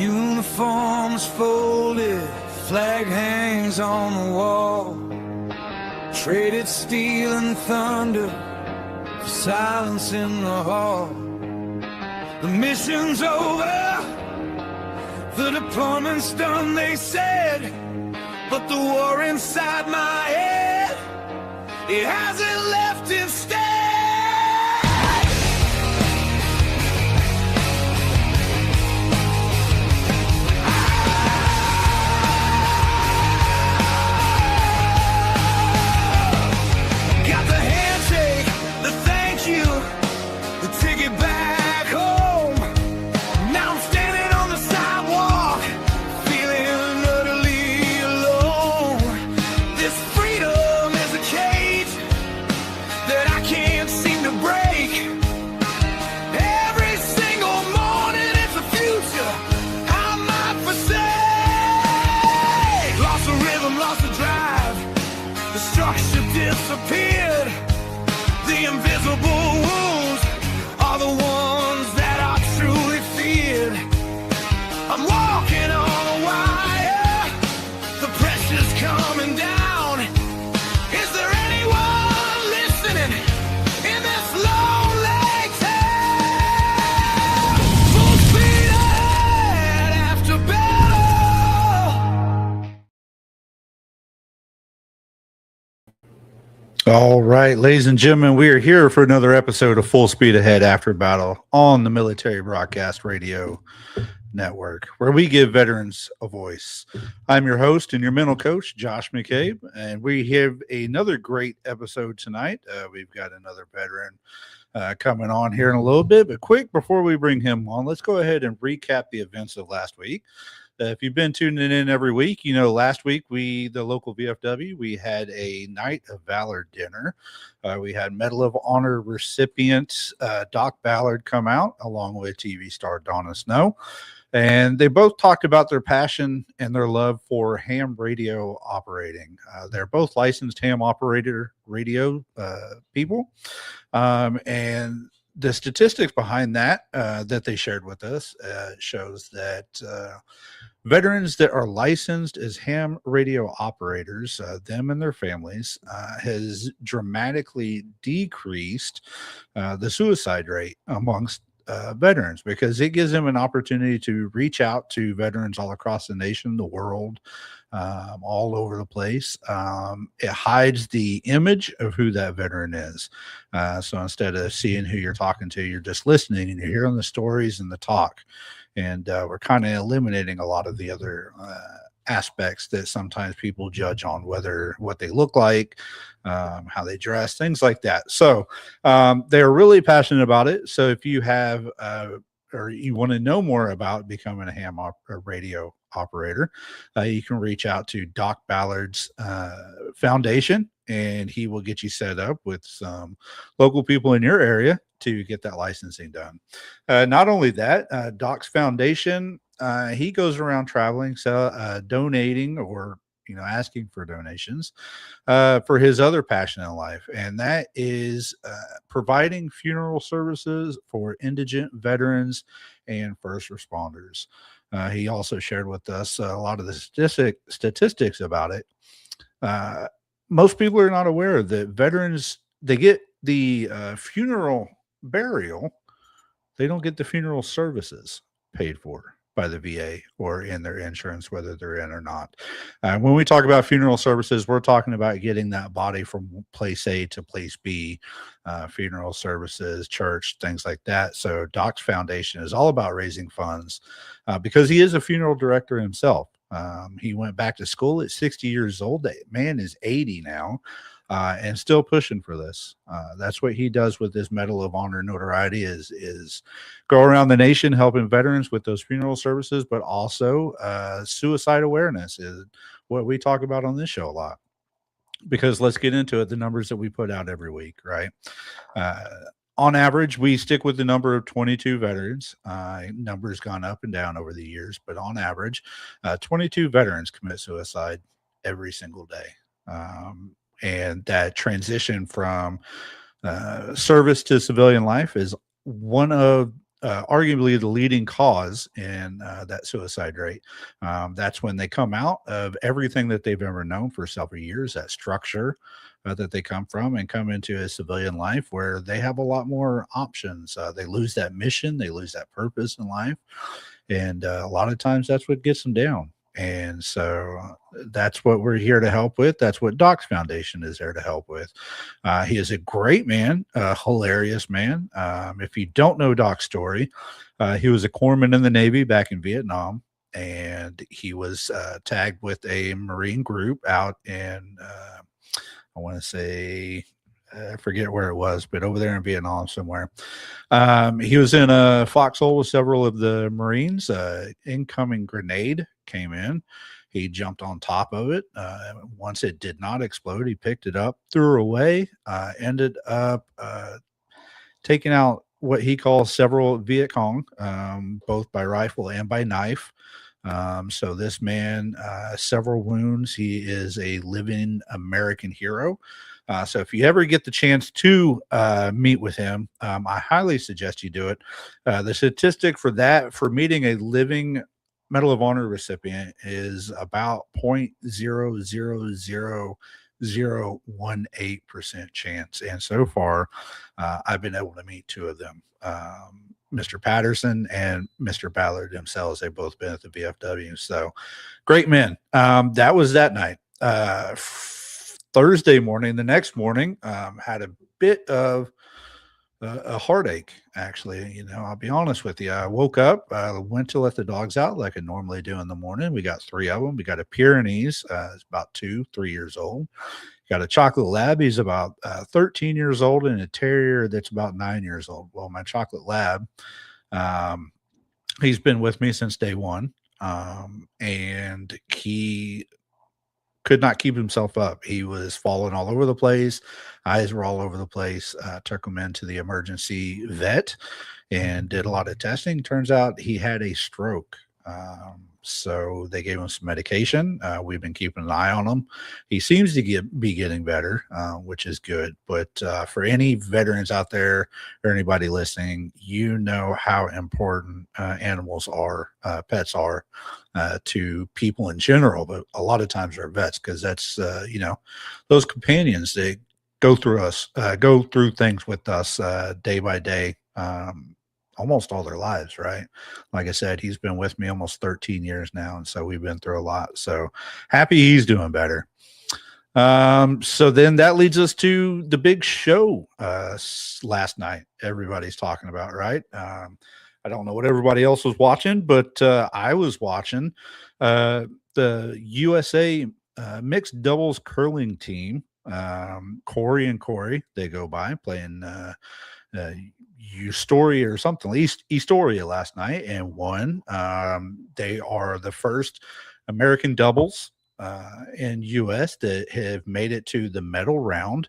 Uniforms folded, flag hangs on the wall. Traded steel and thunder for silence in the hall. The mission's over, the deployment's done, they said. But the war inside my head, it hasn't left instead. Got the handshake, the thank you, the ticket back home. Now I'm standing on the sidewalk, feeling utterly alone. This freedom is a cage that I can't seem to break. Every single morning it's a future I might forsake. Lost the rhythm, lost the drive, the structure disappeared. The invisible wounds are the ones that I truly feared. I'm walking on a wire, the pressure's coming down. Is there anyone listening in this lonely town? Full speed ahead after battle. All right, ladies and gentlemen, we are here for another episode of Full Speed Ahead After Battle on the Military Broadcast Radio Network, where we give veterans a voice. I'm your host and your mental coach, Josh McCabe, and we have another great episode tonight. We've got another veteran coming on here in a little bit, but quick, before we bring him on, let's go ahead and recap the events of last week. If you've been tuning in every week, you know last week the local VFW, we had a Night of Valor dinner. We had Medal of Honor recipient Doc Ballard come out along with TV star Donna Snow. And they both talked about their passion and their love for ham radio operating. They're both licensed ham operator radio people. And the statistics behind that that they shared with us shows that veterans that are licensed as ham radio operators, them and their families, has dramatically decreased the suicide rate amongst veterans, because it gives them an opportunity to reach out to veterans all across the nation, the world, all over the place. It hides the image of who that veteran is. So instead of seeing who you're talking to, you're just listening and you're hearing the stories and the talk. And we're kind of eliminating a lot of the other aspects that sometimes people judge on, whether what they look like, how they dress, things like that. So they're really passionate about it. So if you have or you want to know more about becoming a ham radio operator, you can reach out to Doc Ballard's foundation, and he will get you set up with some local people in your area to get that licensing done. Not only that, Doc's foundation, he goes around traveling, so donating or asking for donations for his other passion in life, and that is providing funeral services for indigent veterans and first responders. He also shared with us a lot of the statistics about it. Most people are not aware that veterans, they get the funeral burial, they don't get the funeral services paid for by the VA or in their insurance, whether they're in or not. When we talk about funeral services, we're talking about getting that body from place A to place B, funeral services, church, things like that. So Doc's foundation is all about raising funds because he is a funeral director himself. He went back to school at 60 years old. That man is 80 now. And still pushing for this. That's what he does with this Medal of Honor notoriety is go around the nation helping veterans with those funeral services, but also suicide awareness is what we talk about on this show a lot. Because let's get into it, the numbers that we put out every week, right? On average, we stick with the number of 22 veterans. Numbers gone up and down over the years, but on average, 22 veterans commit suicide every single day. And that transition from service to civilian life is one of arguably the leading cause in that suicide rate. That's when they come out of everything that they've ever known for several years, that structure that they come from, and come into a civilian life where they have a lot more options. They lose that mission, they lose that purpose in life. And a lot of times that's what gets them down. And so that's what we're here to help with. That's what Doc's Foundation is there to help with. He is a great man, a hilarious man. If you don't know Doc's story, he was a corpsman in the Navy back in Vietnam, and he was tagged with a Marine group out in, I want to say, I forget where it was, but over there in Vietnam somewhere. He was in a foxhole with several of the Marines. Incoming grenade came in. He jumped on top of it. Once it did not explode, he picked it up, threw it away, ended up taking out what he calls several Viet Cong, both by rifle and by knife. So this man, several wounds. He is a living American hero. So if you ever get the chance to meet with him, I highly suggest you do it. The statistic for that, for meeting a living Medal of Honor recipient, is about 0.00018% chance. And so far, I've been able to meet two of them. Mr. Patterson and Mr. Ballard themselves. They've both been at the VFW. So great men. That was that night. Thursday morning, the next morning, had a bit of a heartache, actually. I'll be honest with you. I woke up, went to let the dogs out like I normally do in the morning. We got three of them. We got a Pyrenees, it's about 2-3 years old. Got a chocolate lab. He's about 13 years old, and a terrier that's about 9 years old. Well, my chocolate lab, he's been with me since day one, and he could not keep himself up. He was falling all over the place. Eyes were all over the place. Took him into the emergency vet and did a lot of testing. Turns out he had a stroke. So they gave him some medication. We've been keeping an eye on him. He seems to be getting better, which is good. But for any veterans out there or anybody listening, you know how important animals are, pets are, to people in general. But a lot of times they're vets, because that's, those companions, they go through things with us day by day. Almost all their lives, right? Like I said, he's been with me almost 13 years now, and so we've been through a lot. So happy he's doing better. So then that leads us to the big show last night. Everybody's talking about, right? I don't know what everybody else was watching, but I was watching the USA mixed doubles curling team. Corey and Corey, they go by, playing Eustoria or something, Estoria last night, and won. They are the first American doubles in U.S. that have made it to the medal round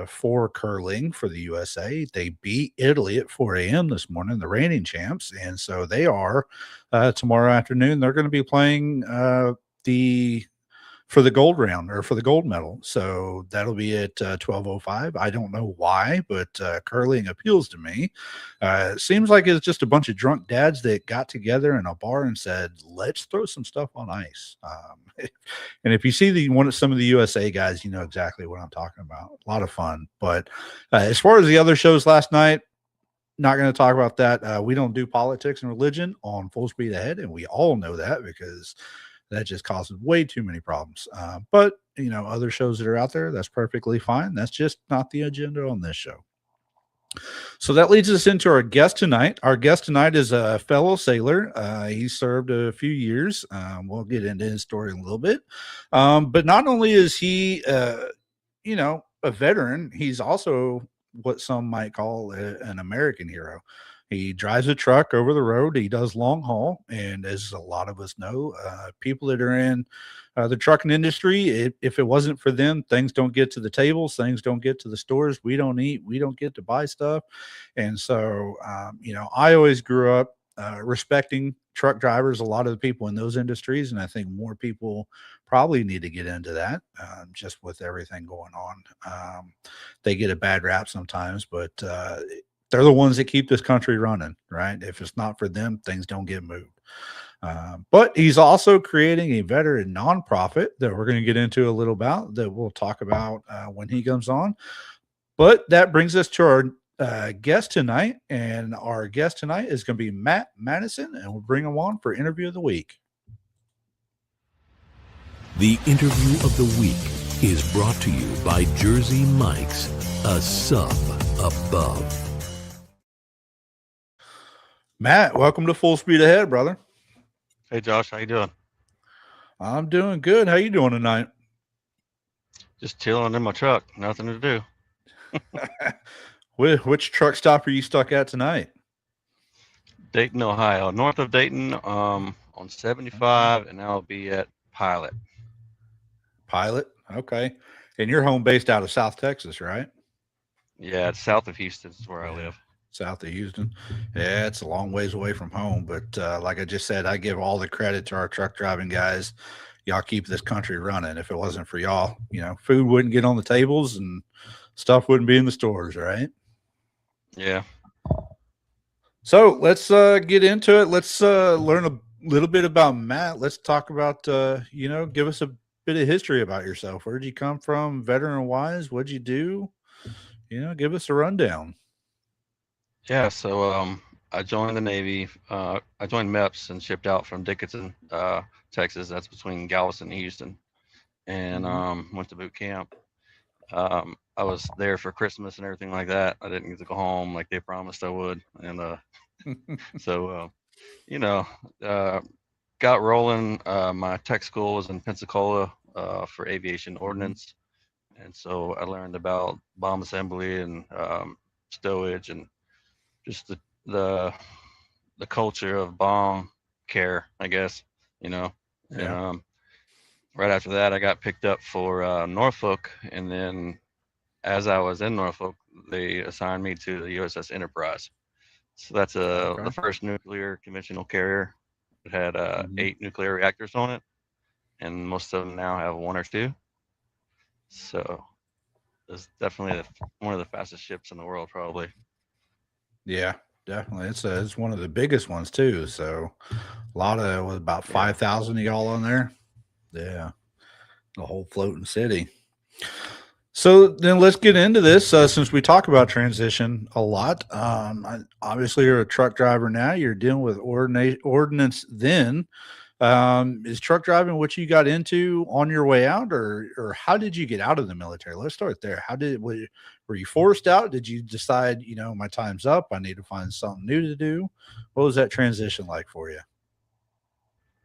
for curling for the USA. They beat Italy at 4 a.m. this morning, the reigning champs, and so they are tomorrow afternoon. They're going to be playing for the gold round, or for the gold medal. So that'll be at 12:05. I don't know why, but curling appeals to me. It seems like it's just a bunch of drunk dads that got together in a bar and said, let's throw some stuff on ice. And if you see some of the USA guys, you know exactly what I'm talking about. A lot of fun. But as far as the other shows last night, not going to talk about that. We don't do politics and religion on Full Speed Ahead, and we all know that, because that just causes way too many problems. But, other shows that are out there, that's perfectly fine. That's just not the agenda on this show. So that leads us into our guest tonight. Our guest tonight is a fellow sailor. He served a few years. We'll get into his story in a little bit. But not only is he, a veteran, he's also what some might call an American hero. He drives a truck over the road. He does long haul. And as a lot of us know, people that are in the trucking industry, if it wasn't for them, things don't get to the tables, things don't get to the stores. We don't eat, we don't get to buy stuff. And so, I always grew up respecting truck drivers, a lot of the people in those industries. And I think more people probably need to get into that, just with everything going on. They get a bad rap sometimes, but they're the ones that keep this country running, right? If it's not for them, things don't get moved. But he's also creating a veteran nonprofit that we're going to get into a little about that we'll talk about when he comes on. But that brings us to our guest tonight. And our guest tonight is going to be Matt Mattison, and we'll bring him on for Interview of the Week. The Interview of the Week is brought to you by Jersey Mike's, a sub above. Matt, welcome to Full Speed Ahead, brother. Hey Josh, how you doing? I'm doing good. How you doing tonight? Just chilling in my truck, nothing to do. Which truck stop are you stuck at tonight? Dayton, Ohio, north of Dayton, on 75, and now I'll be at Pilot. Pilot, okay. And you're home based out of South Texas, right? Yeah, it's south of Houston is where I live. South of Houston. Yeah, it's a long ways away from home. But like I just said, I give all the credit to our truck driving guys. Y'all keep this country running. If it wasn't for y'all, food wouldn't get on the tables and stuff wouldn't be in the stores, right? Yeah. So let's get into it. Let's learn a little bit about Matt. Let's talk about, give us a bit of history about yourself. Where'd you come from, veteran-wise? What'd you do? Give us a rundown. Yeah, so I joined the Navy. I joined MEPS and shipped out from Dickinson, Texas. That's between Galveston and Houston. And went to boot camp. I was there for Christmas and everything like that. I didn't get to go home like they promised I would. And so, got rolling. My tech school was in Pensacola for aviation ordnance. And so I learned about bomb assembly and stowage and just the culture of bomb care, I guess, Yeah. And right after that, I got picked up for Norfolk, and then as I was in Norfolk, they assigned me to the USS Enterprise. So that's the first nuclear conventional carrier. It had 8 nuclear reactors on it, and most of them now have 1 or 2. So it's definitely one of the fastest ships in the world, probably. Yeah, definitely. It's one of the biggest ones too. So a lot of about 5,000 of y'all on there. Yeah, the whole floating city. So then let's get into this. Since we talk about transition a lot, obviously you're a truck driver now. You're dealing with ordnance then. Is truck driving what you got into on your way out, or how did you get out of the military? Let's start there. Were you forced out? Did you decide, my time's up, I need to find something new to do? What was that transition like for you?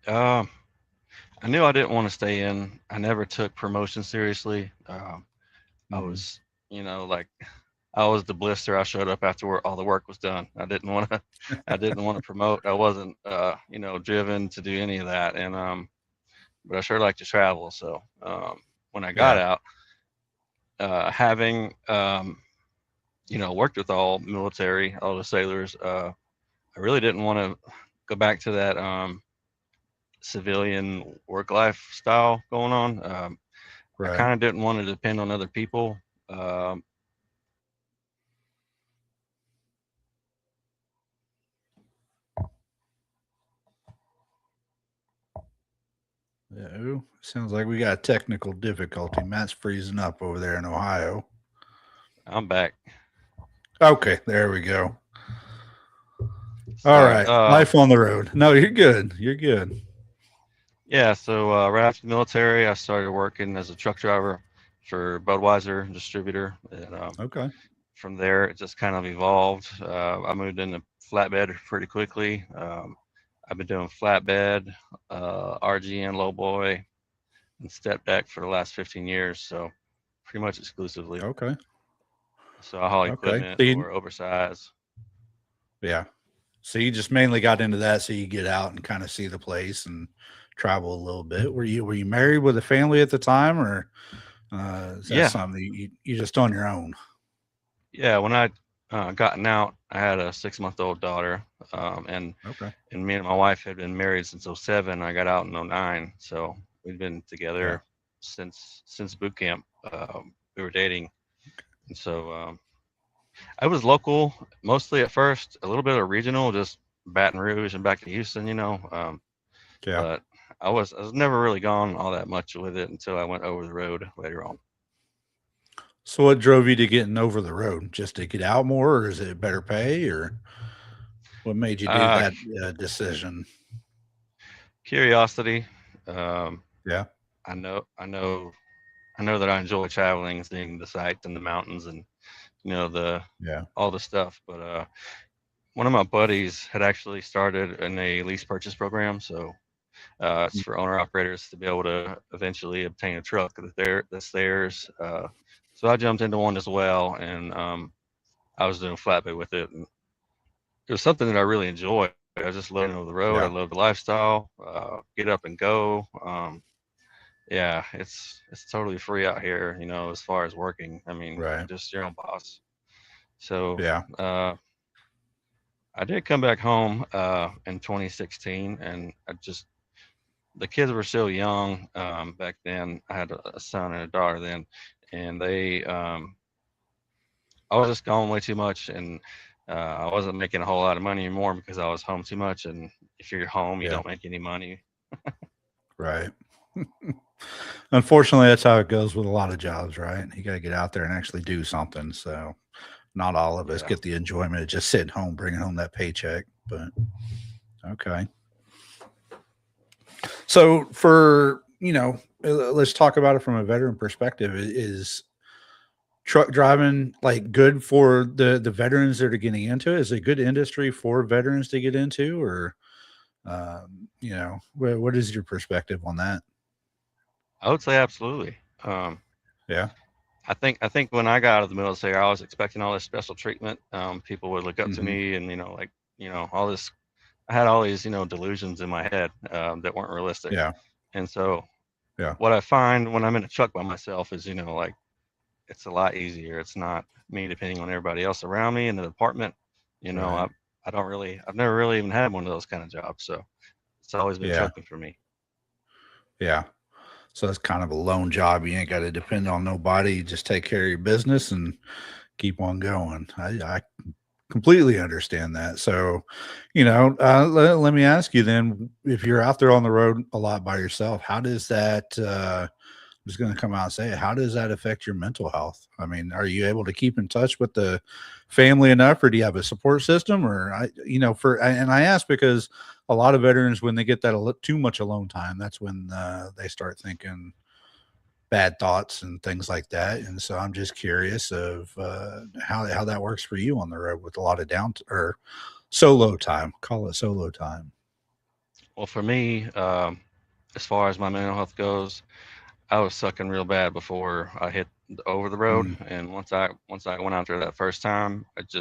I knew I didn't want to stay in. I never took promotion seriously. I was, I was the blister. I showed up after all the work was done. I didn't want to promote. I wasn't, driven to do any of that. And, but I sure like to travel. So, when I got out, having, worked with all military, all the sailors, I really didn't want to go back to that, civilian work life style going on. I kind of didn't want to depend on other people. Sounds like we got technical difficulty. Matt's freezing up over there in Ohio. I'm back. Okay, there we go. All right, life on the road. No, you're good. You're good. Yeah, so right after the military, I started working as a truck driver for Budweiser distributor. And, from there, it just kind of evolved. I moved into flatbed pretty quickly. I've been doing flatbed, RGN, lowboy, and step deck for the last 15 years. So pretty much exclusively. Okay. So I haul equipment or oversized. Yeah. So you just mainly got into that so you get out and kind of see the place and travel a little bit. Were you married with a family at the time, or is that something you just on your own? Yeah, when I gotten out, I had a 6-month-old daughter, and me and my wife had been married since 2007. I got out in 2009, so we've been together since boot camp. We were dating, and so I was local mostly at first, a little bit of regional, just Baton Rouge and back to Houston, you know. Yeah. But I was never really gone all that much with it until I went over the road later on. So what drove you to getting over the road? Just to get out more, or is it better pay, or what made you do Uh, that decision? Curiosity. Um, Yeah. I know that I enjoy traveling, seeing the sights and the mountains, and the Yeah. all the stuff. But one of my buddies had actually started in a lease purchase program, so it's for owner operators to be able to eventually obtain a truck that's theirs. So I jumped into one as well, and I was doing flatbed with it, and it was something that I really enjoyed. I just loved over the road. I Yeah. love the lifestyle, get up and go. Yeah, it's totally free out here, as far as working. I mean, Right. just your own boss. So Yeah. I did come back home in 2016, and the kids were still young back then. I had a son and a daughter then, and I was just gone way too much, and I wasn't making a whole lot of money anymore because I was home too much. And if you're home, you Yeah. don't make any money. Right. Unfortunately, that's how it goes with a lot of jobs, right? You got to get out there and actually do something. So, not all of us Yeah. get the enjoyment of just sitting home, bringing home that paycheck. But okay. So, let's talk about it from a veteran perspective. Is truck driving like good for the veterans that are getting into it? Is it a good industry for veterans to get into, or what is your perspective on that? I would say absolutely. Um, Yeah. I think when I got out of the military, I was expecting all this special treatment. People would look up to Hmm. me, and all this. I had all these delusions in my head that weren't realistic. Yeah. And so Yeah. what I find when I'm in a truck by myself is like it's a lot easier. It's not me depending on everybody else around me in the department. You know, Right. I've never really even had one of those kind of jobs. So it's always been Yeah. trucking for me. Yeah. So it's kind of a lone job. You ain't got to depend on nobody. You just take care of your business and keep on going. I completely understand that. So, let me ask you then, if you're out there on the road a lot by yourself, how does that, I'm just going to come out and say it, how does that affect your mental health? I mean, are you able to keep in touch with the family enough, or do you have a support system? Or and I ask because a lot of veterans, when they get that too much alone time, that's when they start thinking bad thoughts and things like that. And so I'm just curious of how that works for you on the road with a lot of or solo time. Call it solo time. Well, for me, as far as my mental health goes, I was sucking real bad before I hit over the road. Mm, And once I went out there that first time, it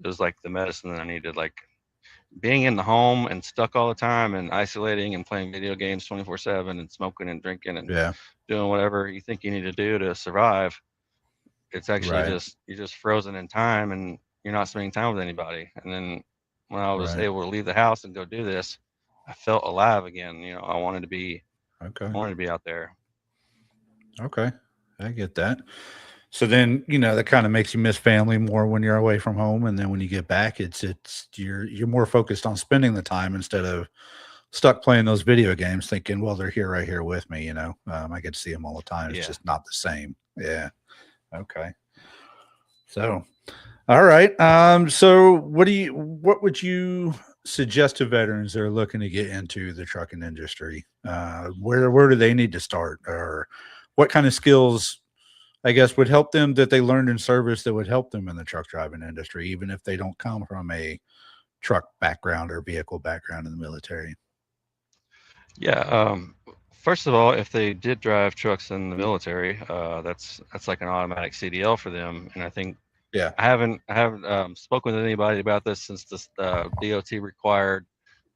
was like the medicine that I needed. Like being in the home and stuck all the time and isolating and playing video games 24/7 and smoking and drinking and yeah. doing whatever you think you need to do to survive. It's actually Right. just you're just frozen in time and you're not spending time with anybody. And then when I was Right. able to leave the house and go do this, I felt alive again. Okay. I wanted to be out there. Okay. I get that. So then, that kind of makes you miss family more when you're away from home. And then when you get back, it's you're more focused on spending the time instead of stuck playing those video games thinking, well, they're here right here with me, I get to see them all the time. It's Yeah. just not the same. Yeah. Okay. So, all right. So what would you suggest to veterans that are looking to get into the trucking industry? Where do they need to start, or what kind of skills, I guess, would help them that they learned in service that would help them in the truck driving industry, even if they don't come from a truck background or vehicle background in the military? Yeah. First of all, if they did drive trucks in the military, that's like an automatic CDL for them. And I think Yeah. I haven't spoken with anybody about this since this DOT required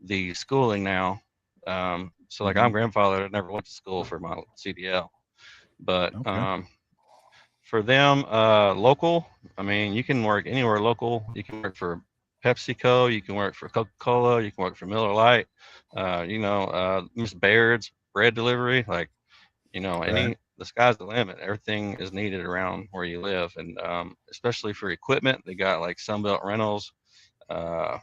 the schooling now. So like Hmm. I'm grandfathered, I never went to school for my CDL, but Okay. for them, local, I mean, you can work anywhere local. You can work for PepsiCo, you can work for Coca-Cola, you can work for Miller Lite, Miss Baird's bread delivery, like, Right. the sky's the limit. Everything is needed around where you live, and especially for equipment, they got like Sunbelt Rentals, uh,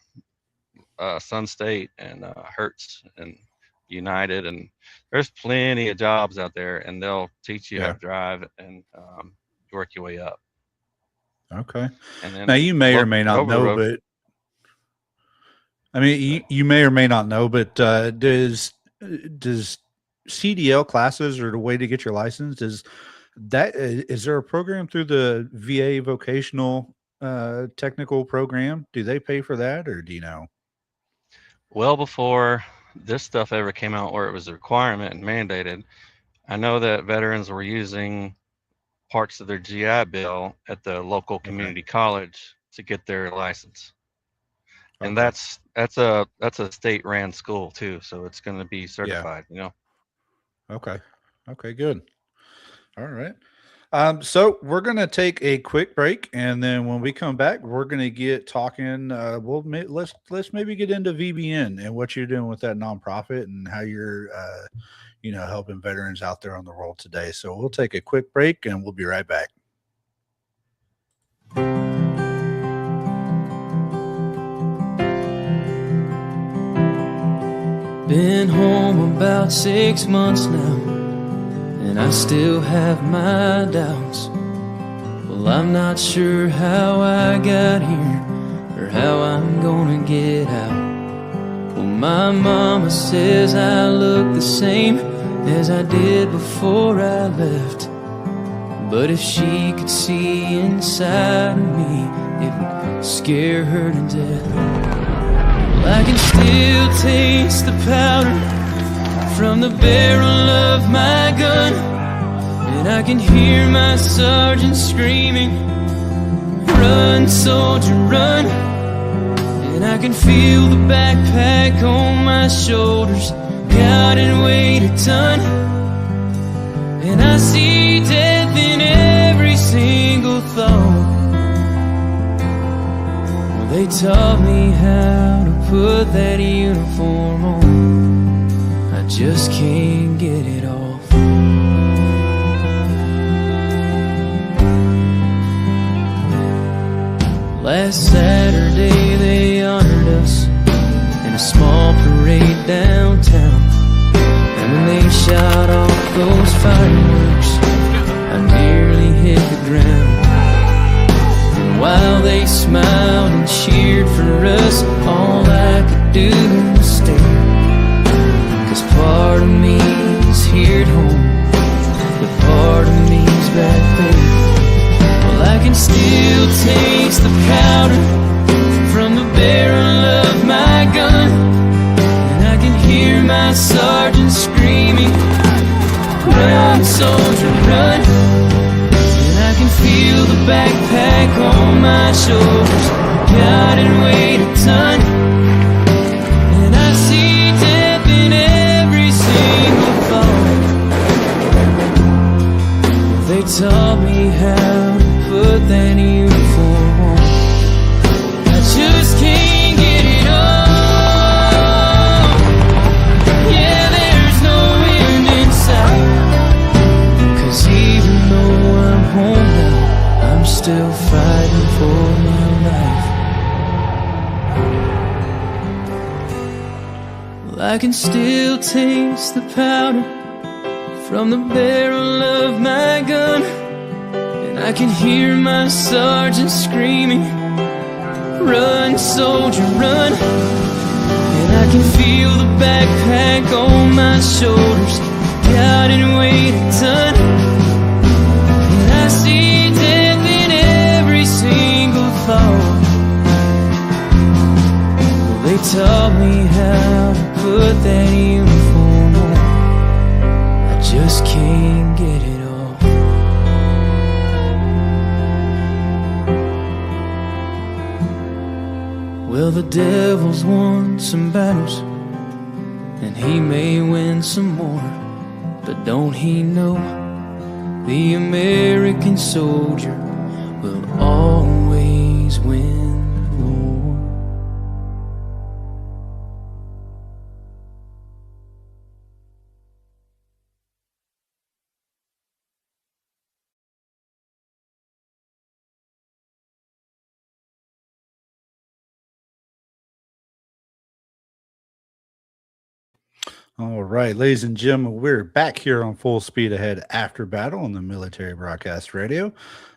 Sun State, and Hertz, and United, and there's plenty of jobs out there, and they'll teach you how Yeah. to drive and work your way up. Okay. And Now then you may or may not over the know, road. but I mean, you may or may not know, but does CDL classes or the way to get your license is there a program through the VA vocational technical program? Do they pay for that, or do you know? Well, before this stuff ever came out where it was a requirement and mandated, I know that veterans were using parts of their GI Bill at the local community college to get their license. And Okay. that's a state ran school too, so it's going to be certified, you know. Okay. Okay, good. All right. So we're gonna take a quick break, and then when we come back, we're gonna get talking. Let's maybe get into VBN and what you're doing with that nonprofit and how you're, helping veterans out there on the world today. So we'll take a quick break, and we'll be right back. Been home about 6 months now, and I still have my doubts. Well, I'm not sure how I got here or how I'm gonna get out. Well, my mama says I look the same as I did before I left, but if she could see inside of me, it would scare her to death. Well, I can still taste the powder from the barrel of my gun, and I can hear my sergeant screaming, "Run, soldier, run!" And I can feel the backpack on my shoulders, God, and weighed a ton. And I see death in every single thought. Well, they taught me how to put that uniform on. I just can't get it off. Last Saturday they honored us in a small parade downtown, and when they shot off those fireworks, I nearly hit the ground. And while they smiled and cheered for us, all I could do was stare, 'cause part of me is here at home, but part of me's back there. Well, I can still taste the powder from the barrel of my gun, and I can hear my sergeant screaming, "Run, soldier, run!" And I can feel the backpack on my shoulders, God, and weighed a ton. And I see death in every single thought. They taught me how to put that uniform on. I just can't get it off. Yeah, there's no end in sight, 'cause even though I'm home now, I'm still fighting for my life. Well, I can still taste the powder from the barrel of my gun, and I can hear my sergeant screaming, "Run, soldier, run!" And I can feel the backpack on my shoulders, God, and weighed a ton. And I see death in every single thought. Well, they taught me how to put that uniform on. I just can't get it off. Well, the devil's won some battles, and he may win some more, but don't he know the American soldier will always win? All right, ladies and gentlemen, we're back here on Full Speed Ahead After Battle on the Military Broadcast Radio.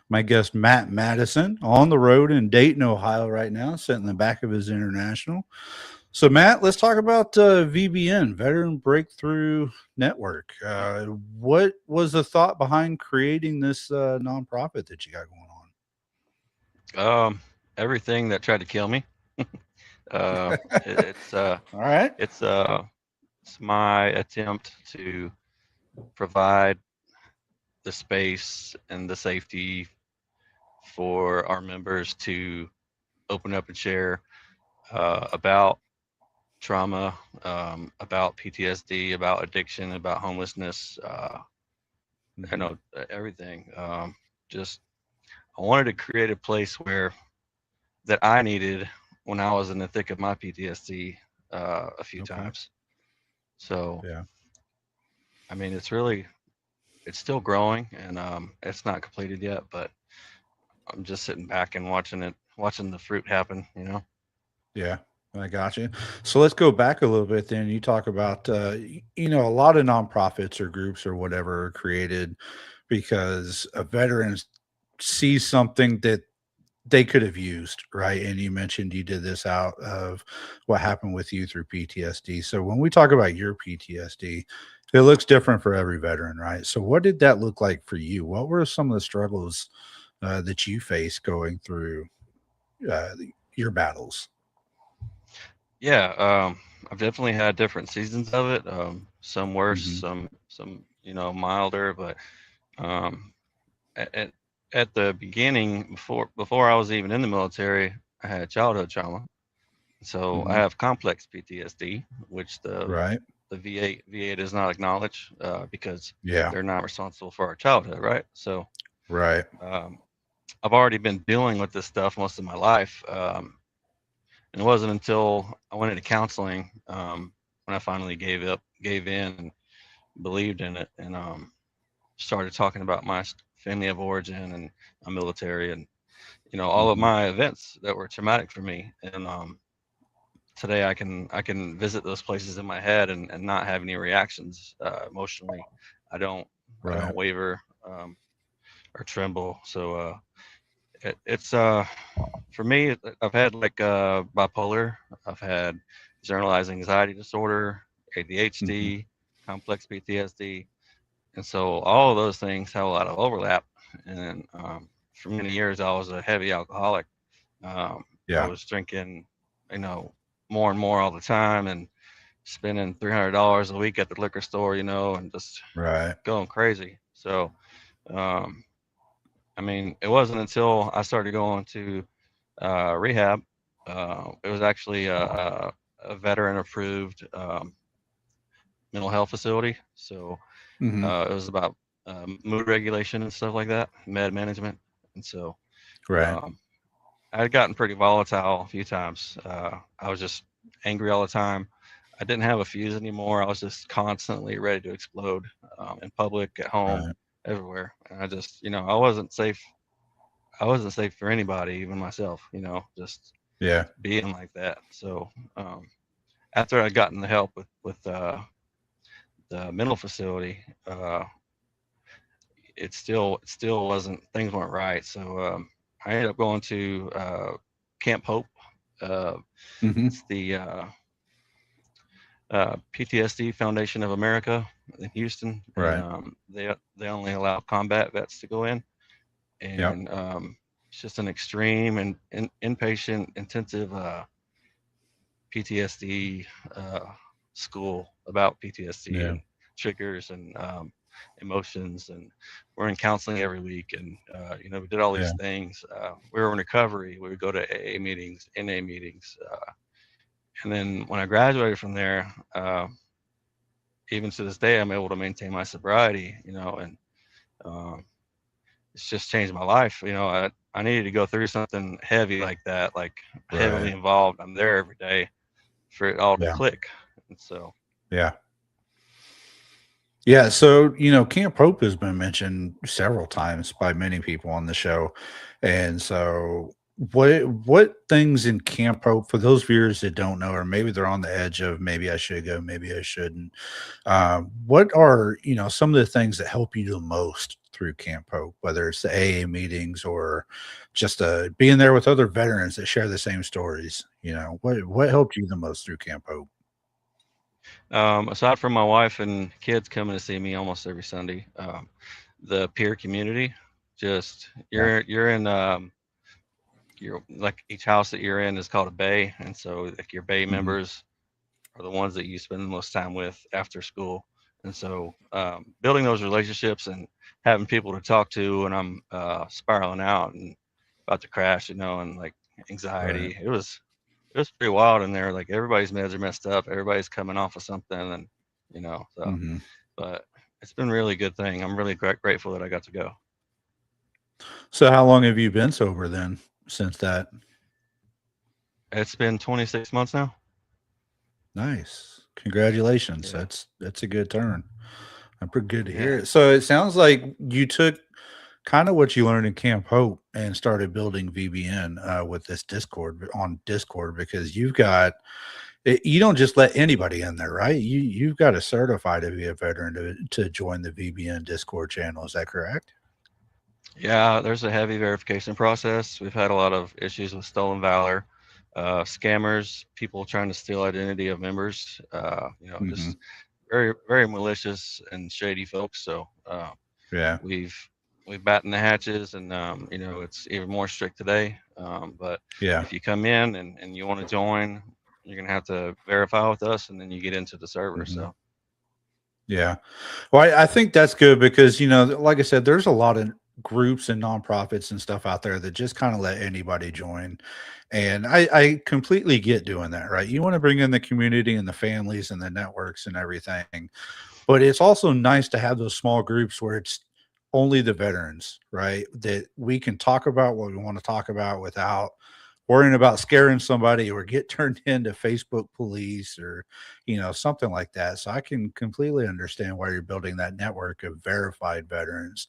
My guest, Matt Mattison, on the road in Dayton, Ohio right now, sitting in the back of his International. So, Matt, let's talk about VBN, Veteran Breakthrough Network. What was the thought behind creating this nonprofit that you got going on? Everything that tried to kill me. It's All right. it's my attempt to provide the space and the safety for our members to open up and share about trauma, about PTSD, about addiction, about homelessness, everything. Just I wanted to create a place where that I needed when I was in the thick of my PTSD a few times. So, yeah, I mean, it's still growing, and it's not completed yet, but I'm just sitting back and watching the fruit happen, Yeah, I got you. So let's go back a little bit then. You talk about, a lot of nonprofits or groups or whatever are created because a veteran sees something that they could have used, right? And you mentioned you did this out of what happened with you through PTSD. So when we talk about your PTSD, it looks different for every veteran, right? So what did that look like for you? What were some of the struggles that you faced going through your battles? Yeah, I've definitely had different seasons of it. Some worse, Mm-hmm. some milder, but at at the beginning, before I was even in the military, I had childhood trauma. So I Mm-hmm. have complex PTSD, which Right. the VA does not acknowledge because Yeah. they're not responsible for our childhood, right? So Right. I've already been dealing with this stuff most of my life, and it wasn't until I went into counseling when I finally gave in, and believed in it, and started talking about my family of origin and my military, and all of Mm-hmm. my events that were traumatic for me. And today I can visit those places in my head and not have any reactions emotionally. I don't Right. waver or tremble. So it's for me. I've had like bipolar. I've had generalized anxiety disorder, Mm-hmm. ADHD, complex PTSD, and so all of those things have a lot of overlap. And for many years, I was a heavy alcoholic. I Yeah. was drinking, you know, more and more all the time, and spending $300 a week at the liquor store, and just Right. going crazy. So, um, I mean, it wasn't until I started going to rehab. It was actually a veteran approved mental health facility. So Mm-hmm. it was about mood regulation and stuff like that, med management. And so Right. um, I had gotten pretty volatile a few times. I was just angry all the time. I didn't have a fuse anymore. I was just constantly ready to explode in public, at home, Right. everywhere. And I just, I wasn't safe. I wasn't safe for anybody, even myself. Just Yeah. being like that. So after I'd gotten the help with the mental facility, it still wasn't, things weren't right. So I ended up going to Camp Hope. Uh, Mm-hmm. it's the PTSD Foundation of America in Houston, and Right. they only allow combat vets to go in, Yep. and it's just an extreme and inpatient intensive PTSD school about PTSD Yeah. and triggers and emotions. And we're in counseling every week, and we did all Yeah. these things. We were in recovery. We would go to AA meetings, NA meetings, and then when I graduated from there, even to this day, I'm able to maintain my sobriety. And um, it's just changed my life. I needed to go through something heavy like that, like heavily Right. involved. I'm there every day for it all to Yeah. click. And so, Yeah. Yeah. So, Camp Hope has been mentioned several times by many people on the show. And so what things in Camp Hope for those viewers that don't know, or maybe they're on the edge of maybe I should go, maybe I shouldn't. What are some of the things that help you the most through Camp Hope, whether it's the AA meetings or just being there with other veterans that share the same stories? What helped you the most through Camp Hope? Aside from my wife and kids coming to see me almost every Sunday, the peer community, just Yeah. you're in you're like each house that you're in is called a bay, and so like your bay Hmm. members are the ones that you spend the most time with after school. And so building those relationships and having people to talk to when I'm spiraling out and about to crash, and like Right. anxiety, it was pretty wild in there. Like everybody's meds are messed up, everybody's coming off of something, and so. Hmm. But it's been a really good thing. I'm really grateful that I got to go. So how long have you been sober then since that? It's been 26 months now. Nice. Congratulations. Yeah, That's a good turn. I'm pretty good to yeah, hear it. So it sounds like you took kind of what you learned in Camp Hope and started building VBN with this Discord because you don't just let anybody in there, right? You've got to certify to be a veteran to join the VBN Discord channel. Is that correct? yeah. There's a heavy verification process. We've had a lot of issues with stolen valor, scammers, people trying to steal identity of members. Hmm. Just very, very malicious and shady folks. So Yeah. we've battened the hatches, and it's even more strict today. But Yeah. if you come in and you want to join, you're gonna have to verify with us, and then you get into the server. Hmm. So Yeah. Well, I think that's good because, like I said, there's a lot of groups and nonprofits and stuff out there that just kind of let anybody join. And I completely get doing that, right? You want to bring in the community and the families and the networks and everything. But it's also nice to have those small groups where it's only the veterans, right? That we can talk about what we want to talk about without worrying about scaring somebody or get turned into Facebook police or, something like that. So I can completely understand why you're building that network of verified veterans.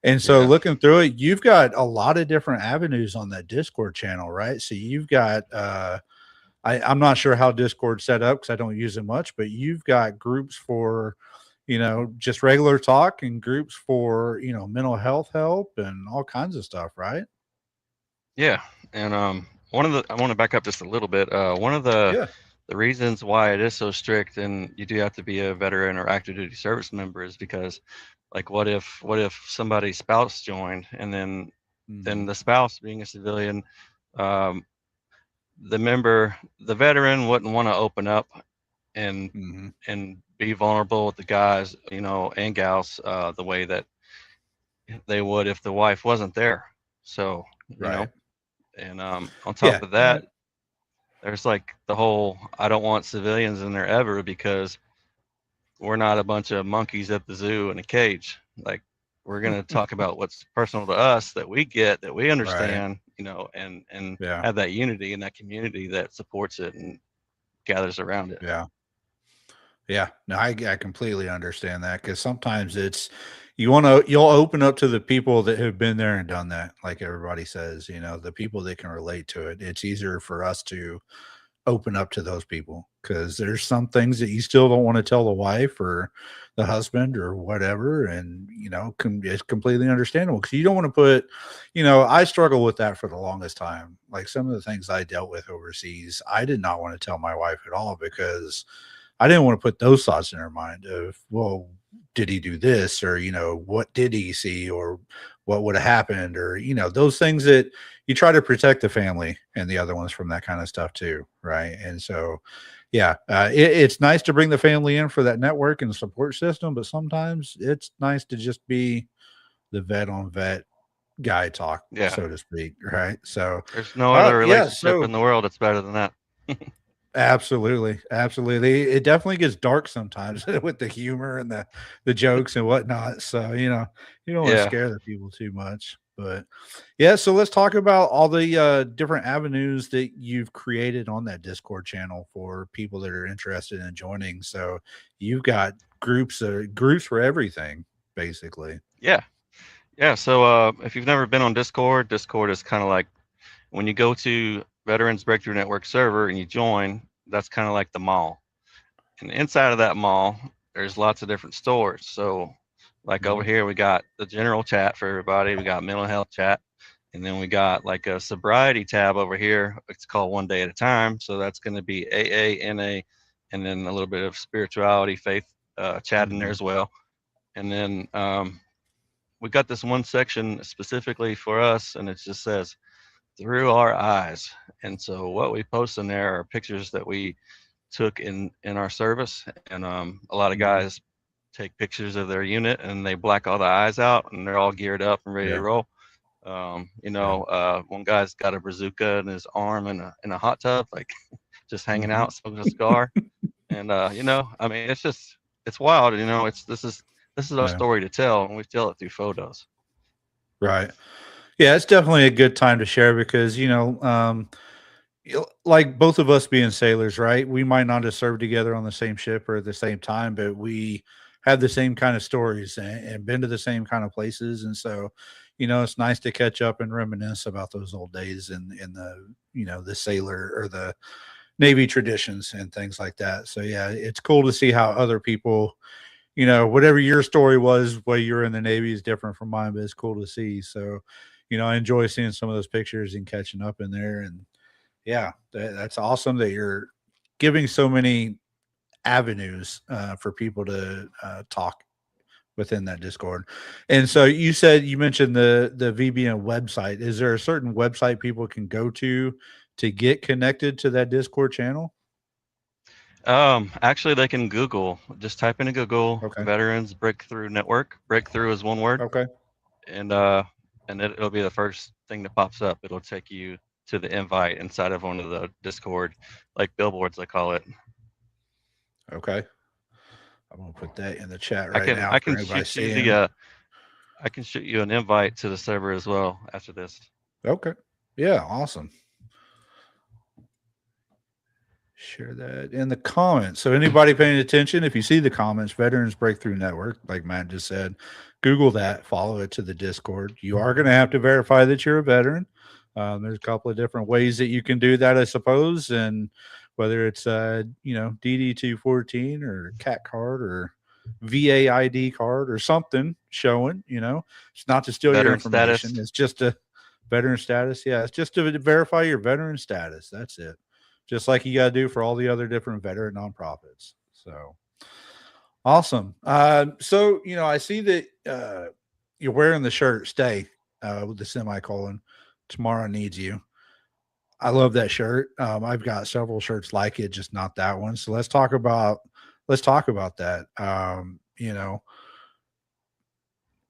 And so yeah, looking through it, you've got a lot of different avenues on that Discord channel, right? So you've got I'm not sure how Discord's set up because I don't use it much, but you've got groups for, just regular talk and groups for, mental health help and all kinds of stuff, right? yeah. And I want to back up just a little bit. One of Yeah. the reasons why it is so strict and you do have to be a veteran or active duty service member is because, like, what if somebody's spouse joined, and then Hmm. the spouse being a civilian, um, the veteran wouldn't want to open up and Hmm. be vulnerable with the guys, and gals, the way that they would if the wife wasn't there. So, Right. and on top Yeah. of that, there's like the whole I don't want civilians in there ever because we're not a bunch of monkeys at the zoo in a cage. Like, we're going to talk about what's personal to us that we get, that we Right. understand, and Yeah. have that unity in that community that supports it and gathers around it. Yeah. Yeah, no, I completely understand that because sometimes you'll open up to the people that have been there and done that, like everybody says, the people that can relate to it. It's easier for us to open up to those people because there's some things that you still don't want to tell the wife or the husband or whatever, and it's completely understandable because you don't want to put, I struggle with that for the longest time. Like some of the things I dealt with overseas, I did not want to tell my wife at all because I didn't want to put those thoughts in her mind of, well, did he do this? Or, what did he see? Or what would have happened? Or, those things that you try to protect the family and the other ones from that kind of stuff too. Right. And so, yeah, it's nice to bring the family in for that network and support system, but sometimes it's nice to just be the vet on vet guy talk, Yeah. so to speak. Right. So, There's no other yeah. relationship So, in the world that's better than that. absolutely, absolutely. It definitely gets dark sometimes with the humor and the jokes and whatnot. So, you don't want to Yeah. scare the people too much. But yeah, so let's talk about all the different avenues that you've created on that Discord channel for people that are interested in joining. So you've got groups for everything, basically. Yeah. Yeah. So if you've never been on Discord, Discord is kind of like when you go to Veterans Breakthrough Network server and you join, that's kind of like the mall. And inside of that mall, there's lots of different stores. So like over here, we got the general chat for everybody. We got mental health chat. And then we got like a sobriety tab over here. It's called One Day at a Time. So that's going to be AA, NA, and then a little bit of spirituality, faith chat in there as well. And then we got this one section specifically for us, and it just says, through our eyes. And so what we post in there are pictures that we took in our service. And a lot of guys take pictures of their unit and they black all the eyes out and they're all geared up and ready to roll. One guy's got a bazooka in his arm in a hot tub, like just hanging out, smoking a cigar. And I mean, it's wild. This is our story to tell, and we tell it through photos. Right. Yeah, it's definitely a good time to share because like both of us being sailors, right? We might not have served together on the same ship or at the same time, but we have the same kind of stories and been to the same kind of places. And so, it's nice to catch up and reminisce about those old days and the sailor or the Navy traditions and things like that. So yeah, it's cool to see how other people, whatever your story was while you were in the Navy is different from mine, but it's cool to see. So, I enjoy seeing some of those pictures and catching up in there. And yeah, that's awesome that you're giving so many avenues for people to talk within that Discord. And so you mentioned the VBN website. Is there a certain website people can go to get connected to that Discord channel? Actually, they can just type into Google Veterans Breakthrough Network. Breakthrough is one word. Okay. And it'll be the first thing that pops up. It'll take you to the invite inside of one of the Discord, like billboards, I call it. Okay. I'm going to put that in the chat now. I can shoot you an invite to the server as well after this. Okay. Yeah. Awesome. Share that in the comments. So anybody paying attention, if you see the comments, Veterans Breakthrough Network, like Matt just said, Google that, follow it to the Discord. You are going to have to verify that you're a veteran. There's a couple of different ways that you can do that, I suppose. And whether it's, DD214 or CAT card or VAID card or something showing, it's not to steal veteran your information. Status. It's just a veteran status. Yeah. It's just to verify your veteran status. That's it. Just like you got to do for all the other different veteran nonprofits. So awesome. So, I see that you're wearing the shirt, stay with the semicolon. Tomorrow needs you. I love that shirt. I've got several shirts like it, just not that one. So let's talk about that.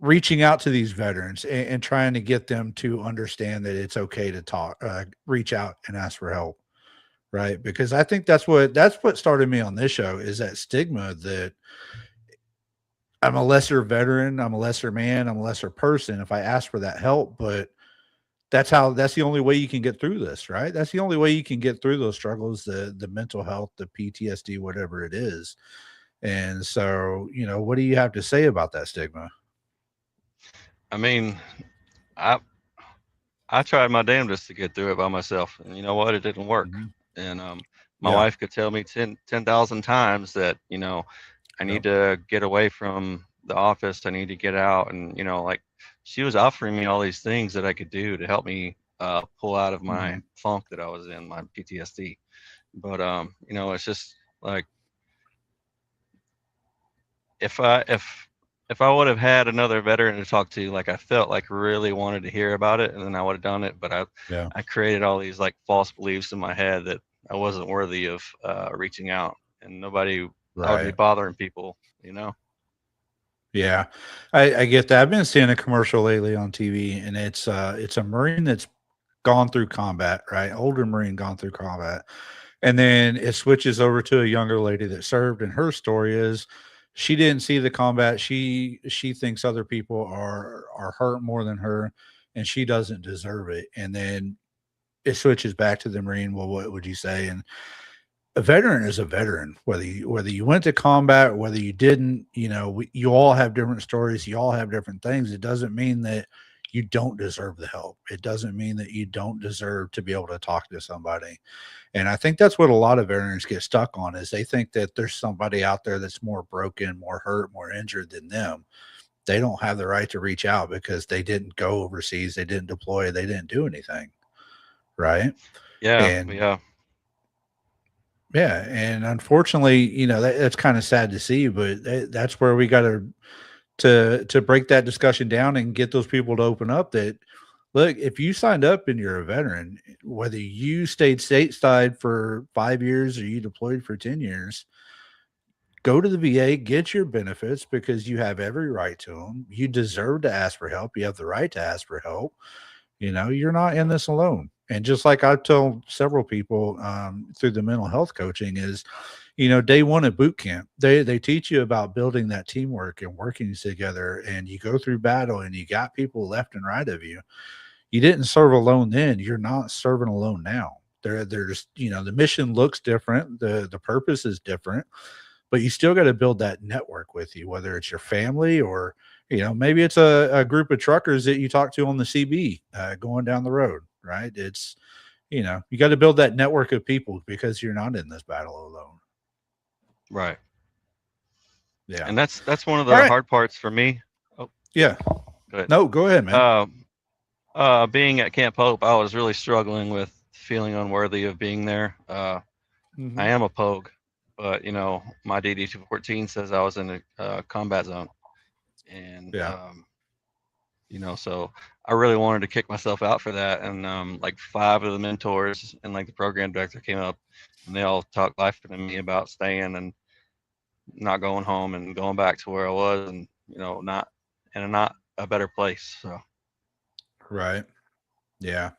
Reaching out to these veterans and trying to get them to understand that it's okay to reach out and ask for help. Right. Because I think that's what started me on this show is that stigma that I'm a lesser veteran, I'm a lesser man, I'm a lesser person if I ask for that help. But that's the only way you can get through this, right? That's the only way you can get through those struggles, the mental health, the PTSD, whatever it is. And so, what do you have to say about that stigma? I mean, I tried my damnedest to get through it by myself. And you know what? It didn't work. Mm-hmm. And my wife could tell me 10,000 times that, I need to get away from the office. I need to get out. And, like she was offering me all these things that I could do to help me pull out of my funk that I was in, my PTSD. But, it's just like if I would have had another veteran to talk to, like I felt like really wanted to hear about it, and then I would have done it. But I created all these like false beliefs in my head that I wasn't worthy of reaching out, and nobody would be bothering people, Yeah, I get that. I've been seeing a commercial lately on TV, and it's a Marine that's gone through combat, right? Older Marine gone through combat, and then it switches over to a younger lady that served, and her story is she didn't see the combat. She thinks other people are hurt more than her, and she doesn't deserve it. And then it switches back to the Marine. Well, what would you say? And a veteran is a veteran, whether you went to combat, whether you didn't. You all have different stories. You all have different things. It doesn't mean that you don't deserve the help. It doesn't mean that you don't deserve to be able to talk to somebody. And I think that's what a lot of veterans get stuck on, is they think that there's somebody out there that's more broken, more hurt, more injured than them. They don't have the right to reach out because they didn't go overseas, they didn't deploy, they didn't do anything. Right? Yeah. Yeah, and unfortunately, that's kind of sad to see, but that's where we got to break that discussion down and get those people to open up that, look, if you signed up and you're a veteran, whether you stayed stateside for 5 years or you deployed for 10 years, go to the VA, get your benefits because you have every right to them. You deserve to ask for help. You have the right to ask for help. You're not in this alone. And just like I've told several people through the mental health coaching is, day one at boot camp, they teach you about building that teamwork and working together, and you go through battle and you got people left and right of you. You didn't serve alone then. You're not serving alone now. There's, the mission looks different. The purpose is different, but you still got to build that network with you, whether it's your family or, maybe it's a group of truckers that you talk to on the CB going down the road. Right. It's, you got to build that network of people because you're not in this battle alone. Right. Yeah. And that's one of the hard parts for me. Oh, yeah. Go ahead. No, go ahead, man. Being at Camp Hope, I was really struggling with feeling unworthy of being there. I am a Pogue, but my DD-214 says I was in a combat zone. And, so I really wanted to kick myself out for that. And like 5 of the mentors and like the program director came up and they all talked life to me about staying and not going home and going back to where I was and, not a better place. So. Right. Yeah.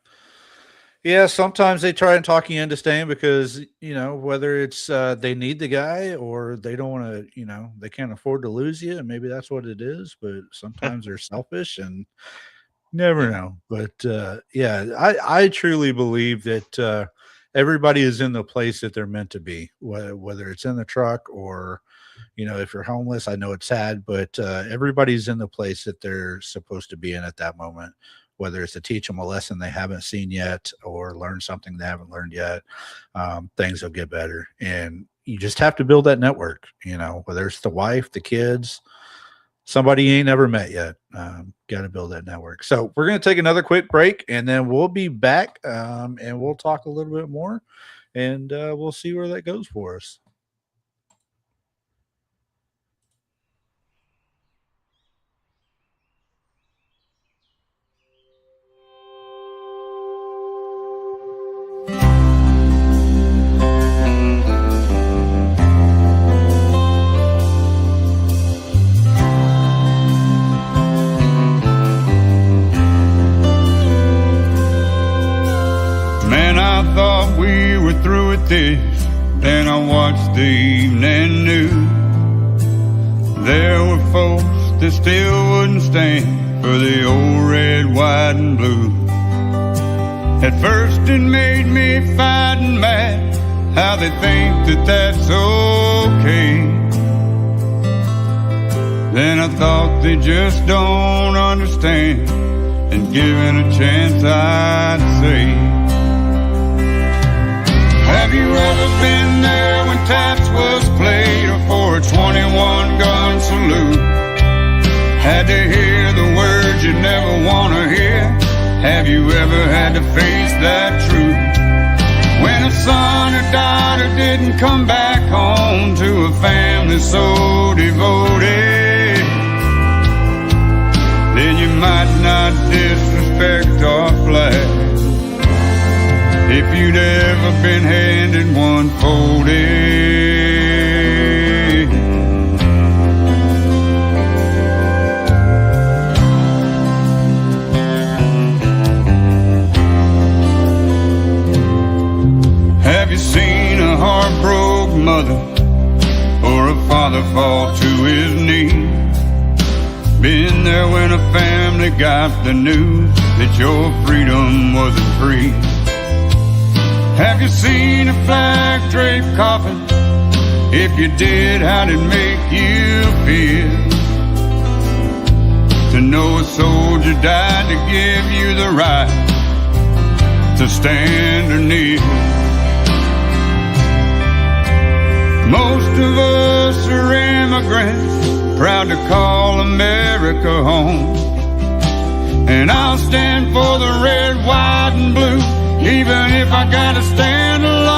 Yeah. Sometimes they try and talk you into staying because, whether it's they need the guy or they don't want to, they can't afford to lose you. And maybe that's what it is. But sometimes they're selfish and never know. But I truly believe that everybody is in the place that they're meant to be, whether it's in the truck or, if you're homeless. I know it's sad, but everybody's in the place that they're supposed to be in at that moment. Whether it's to teach them a lesson they haven't seen yet or learn something they haven't learned yet, things will get better. And you just have to build that network, whether it's the wife, the kids, somebody you ain't never met yet. Got to build that network. So we're going to take another quick break and then we'll be back and we'll talk a little bit more and we'll see where that goes for us. Thought we were through with this. Then I watched the evening news. There were folks that still wouldn't stand for the old red, white, and blue. At first it made me fight and mad how they think that that's okay. Then I thought they just don't understand, and given a chance I'd say, have you ever been there when taps was played or for a 21-gun salute? Had to hear the words you never want to hear? Have you ever had to face that truth? When a son or daughter didn't come back home to a family so devoted, then you might not disrespect our flag. If you'd ever been handed one folded, have you seen a heartbroken mother or a father fall to his knees? Been there when a family got the news that your freedom wasn't free? Have you seen a flag draped coffin? If you did, how'd it make you feel and know a soldier died to give you the right to stand or kneel. Most of us are immigrants, proud to call America home. And I'll stand for the red, white, and blue, even if I gotta stand alone.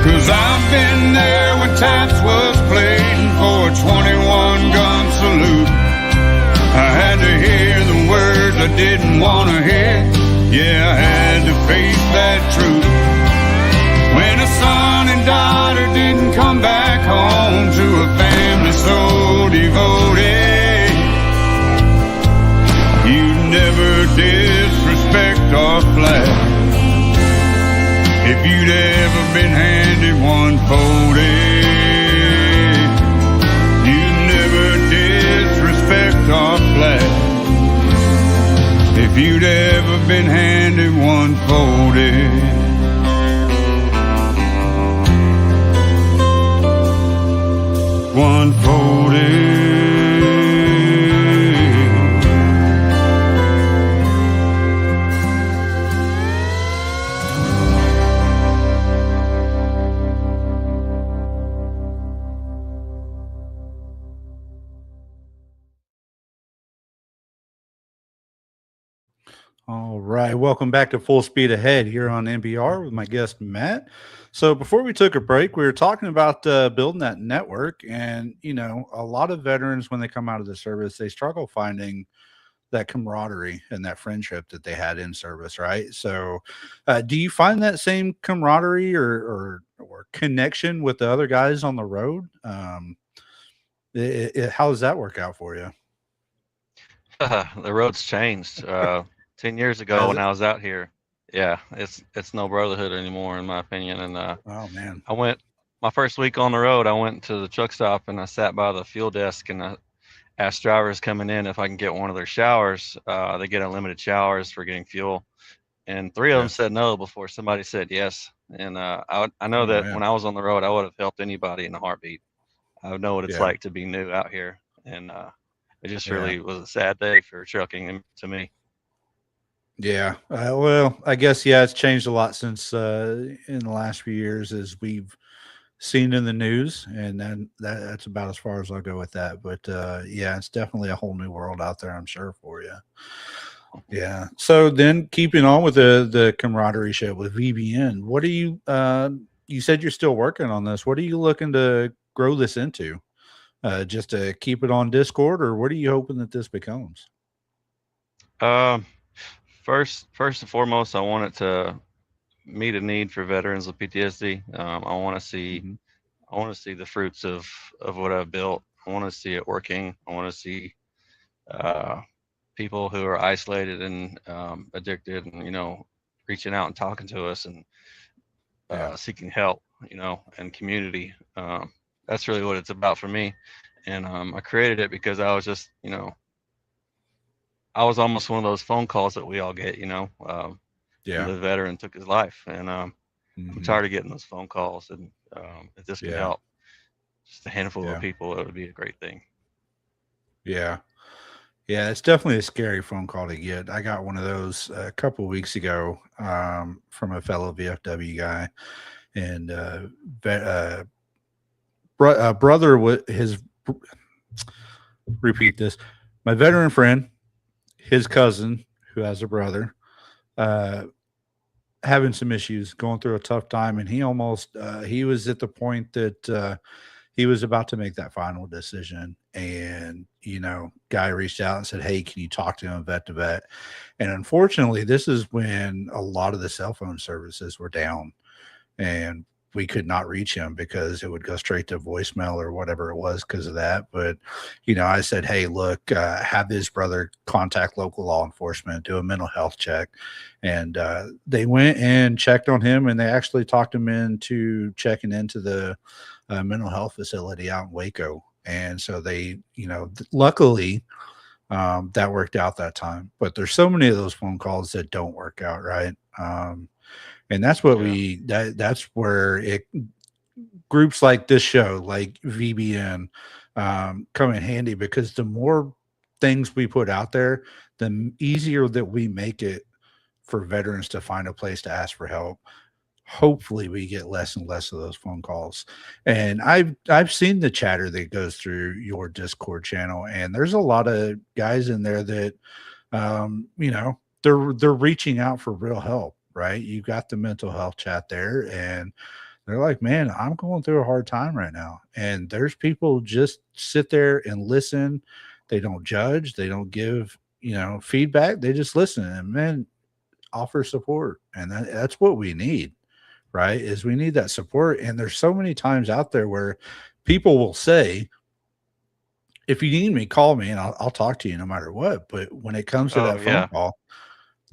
'Cause I've been there when taps was playing for a 21 gun salute. I had to hear the words I didn't want to hear. Yeah, I had to face that truth. When a son and daughter didn't come back home to a family so devoted, you never disrespect our flag. If you'd ever been handed one folded, you never disrespect our flag. If you'd ever been handed one folded. One folded. All right. Welcome back to Full Speed Ahead here on NPR with my guest, Matt. So before we took a break, we were talking about building that network. And, you know, a lot of veterans, when they come out of the service, they struggle finding that camaraderie and that friendship that they had in service, right? So do you find that same camaraderie or connection with the other guys on the road? How does that work out for you? The road's changed. 10 years ago Has when it? I was out here, yeah, it's no brotherhood anymore in my opinion. And Oh, man. I went my first week on the road. I went to the truck stop and I sat by the fuel desk and I asked drivers coming in if I can get one of their showers. They get unlimited showers for getting fuel, and three of them Yeah. said no before somebody said yes. And I know Oh, that man. when I was on the road, I would have helped anybody in a heartbeat. I know what it's Yeah. like to be new out here, and it just Yeah. really was a sad day for trucking to me. Yeah. Well, I guess, yeah, it's changed a lot since in the last few years as we've seen in the news. And then that's about as far as I'll go with that. But yeah, it's definitely a whole new world out there, I'm sure, for you. Yeah. So then keeping on with the camaraderie show with VBN, what do you, you said you're still working on this. What are you looking to grow this into? Just to keep it on Discord, or what are you hoping that this becomes? Um, first and foremost, I want it to meet a need for veterans with PTSD. I want to see Mhm. the fruits of what I've built. I want to see it working. I want to see people who are isolated and addicted, and reaching out and talking to us and Yeah. seeking help, and community. That's really what it's about for me. And I created it because I was just, I was almost one of those phone calls that we all get, Yeah. the veteran took his life, and I'm Mhm. tired of getting those phone calls. And if this can Yeah. help just a handful Yeah. of people, it would be a great thing. Yeah. Yeah, it's definitely a scary phone call to get. I got one of those a couple of weeks ago from a fellow VFW guy, and brother with his. Repeat this: my veteran friend, his cousin, who has a brother, uh, having some issues, going through a tough time, and he almost he was at the point that he was about to make that final decision. And guy reached out and said, hey, can you talk to him vet to vet? And unfortunately, this is when a lot of the cell phone services were down, and we could not reach him because it would go straight to voicemail or whatever it was because of that. But I said, hey, look, have his brother contact local law enforcement, do a mental health check. And they went and checked on him, and they actually talked him into checking into the mental health facility out in Waco. And so they, luckily, that worked out that time. But there's so many of those phone calls that don't work out, right? And that's what Yeah. that's where it groups like this show, like VBN, come in handy, because the more things we put out there, the easier that we make it for veterans to find a place to ask for help. Hopefully we get less and less of those phone calls. And I've seen the chatter that goes through your Discord channel, and there's a lot of guys in there that they're reaching out for real help, right? You got the mental health chat there, and they're like, man, I'm going through a hard time right now. And there's people just sit there and listen. They don't judge, they don't give feedback, they just listen and, man, offer support. And that's what we need, right? Is we need that support. And there's so many times out there where people will say, if you need me, call me and I'll talk to you no matter what. But when it comes to that phone call,